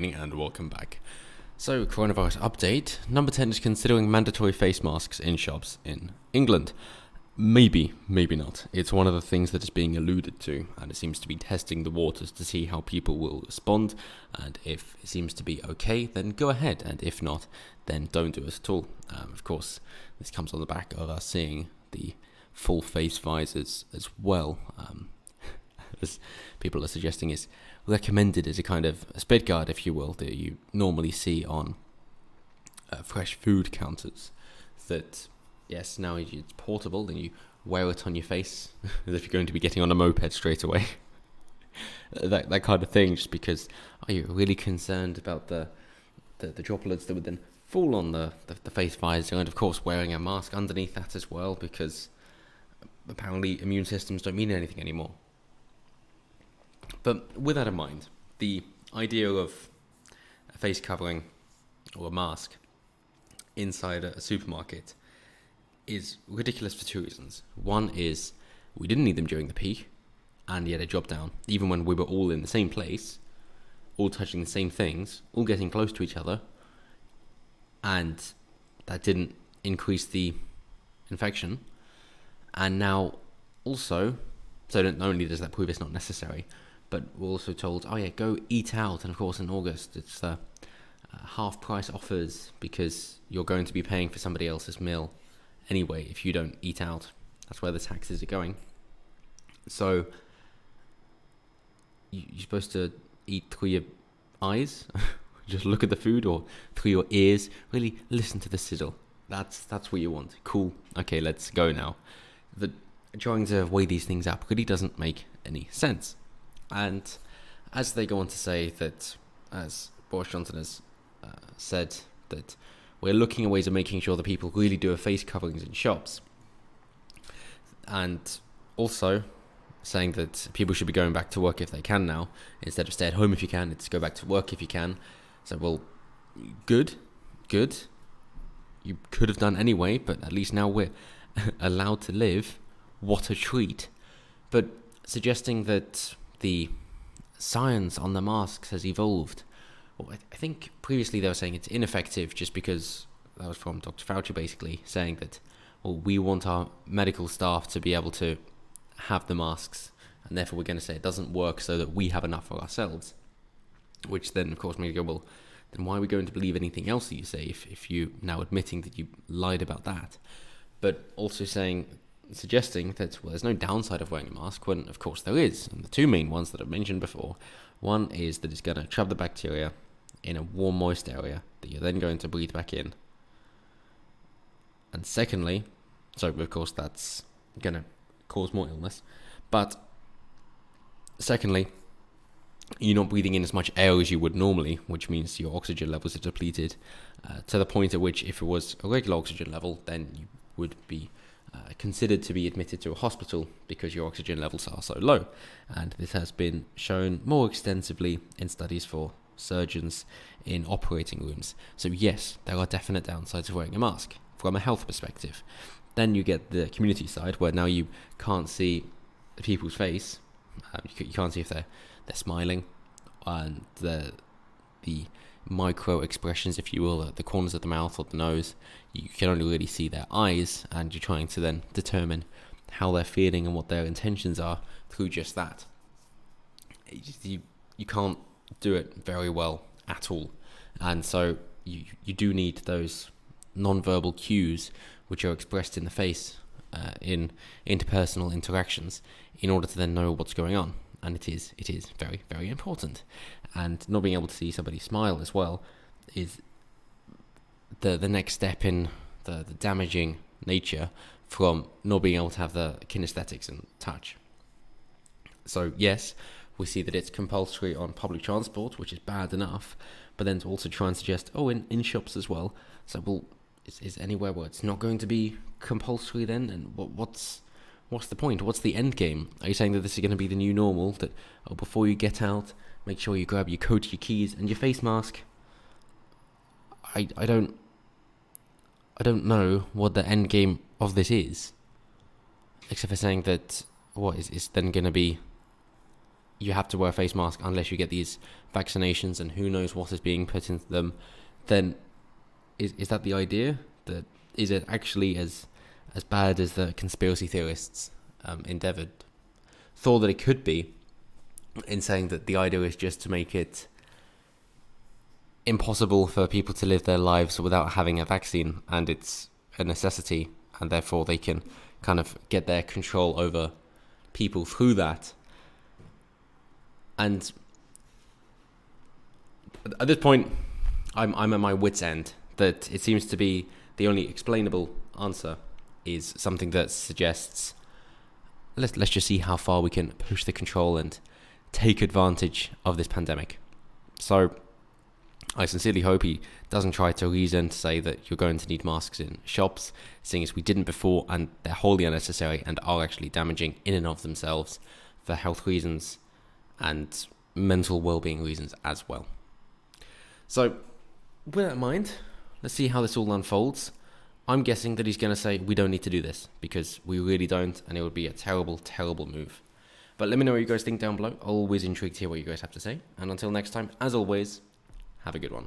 evening and welcome back. So, coronavirus update. Number 10 is considering mandatory face masks in shops in England. Maybe, maybe not. It's one of the things that is being alluded to, and it seems to be testing the waters to see how people will respond, and if it seems to be okay, then go ahead, and if not, then don't do it at all. Of course, this comes on the back of us seeing the full face visors as well, as people are suggesting is recommended as a kind of a spit guard, if you will, that you normally see on fresh food counters. That, yes, now it's portable and you wear it on your face as if you're going to be getting on a moped straight away. that kind of thing, just because are you really concerned about the droplets that would then fall on the face visor, and of course wearing a mask underneath that as well, because apparently immune systems don't mean anything anymore. But with that in mind, the idea of a face covering or a mask inside a supermarket is ridiculous for two reasons. One is we didn't need them during the peak, and yet it dropped down, even when we were all in the same place, all touching the same things, all getting close to each other, and that didn't increase the infection. And now also, so not only does that prove it's not necessary, but we're also told, oh yeah, go eat out. And of course in August it's half price offers because you're going to be paying for somebody else's meal anyway if you don't eat out. That's where the taxes are going. So you're supposed to eat through your eyes, just look at the food, or through your ears, really listen to the sizzle. That's what you want. Cool. Okay, let's go now. Trying to weigh these things up really doesn't make any sense. And as they go on to say that, as Boris Johnson has said, that we're looking at ways of making sure that people really do have face coverings in shops. And also saying that people should be going back to work if they can now, instead of stay at home if you can, it's go back to work if you can. So, well, good. You could have done anyway, but at least now we're allowed to live. What a treat. But suggesting that the science on the masks has evolved. Well, I think previously they were saying it's ineffective just because, that was from Dr. Fauci basically, saying that, well, we want our medical staff to be able to have the masks, and therefore we're going to say it doesn't work so that we have enough for ourselves. Which then, of course, made me go, well, then why are we going to believe anything else that you say if you now admitting that you lied about that? But also suggesting that, well, there's no downside of wearing a mask, when of course there is. And the two main ones that I've mentioned before, one is that it's going to trap the bacteria in a warm, moist area that you're then going to breathe back in. And secondly, so of course that's going to cause more illness, but secondly, you're not breathing in as much air as you would normally, which means your oxygen levels are depleted to the point at which, if it was a regular oxygen level, then you would be considered to be admitted to a hospital because your oxygen levels are so low. And this has been shown more extensively in studies for surgeons in operating rooms. So yes, there are definite downsides of wearing a mask from a health perspective. Then you get the community side, where now you can't see people's face. You can't see if they're smiling, and the micro expressions, if you will, at the corners of the mouth or the nose. You can only really see their eyes, and you're trying to then determine how they're feeling and what their intentions are through just that. You can't do it very well at all, and so you do need those non-verbal cues which are expressed in the face in interpersonal interactions in order to then know what's going on. And it is very, very important. And not being able to see somebody smile as well is the next step in the damaging nature from not being able to have the kinesthetics and touch. So yes, we see that it's compulsory on public transport, which is bad enough, but then to also try and suggest, in shops as well. So, well, is anywhere where it's not going to be compulsory then? And what's the point? What's the end game? Are you saying that this is going to be the new normal? That, before you get out, make sure you grab your coat, your keys, and your face mask? I don't know what the end game of this is, except for saying that it's then going to be you have to wear a face mask unless you get these vaccinations, and who knows what is being put into them, then is that the idea? That is it actually as bad as the conspiracy theorists thought that it could be, in saying that the idea is just to make it impossible for people to live their lives without having a vaccine, and it's a necessity, and therefore they can kind of get their control over people through that. And at this point, I'm at my wit's end, that it seems to be the only explainable answer is something that suggests let's just see how far we can push the control and take advantage of this pandemic. So I sincerely hope he doesn't try to reason to say that you're going to need masks in shops, seeing as we didn't before, and they're wholly unnecessary and are actually damaging in and of themselves for health reasons and mental well-being reasons as well. So with that in mind, let's see how this all unfolds. I'm guessing that he's going to say we don't need to do this, because we really don't, and it would be a terrible, terrible move. But let me know what you guys think down below. Always intrigued to hear what you guys have to say. And until next time, as always, have a good one.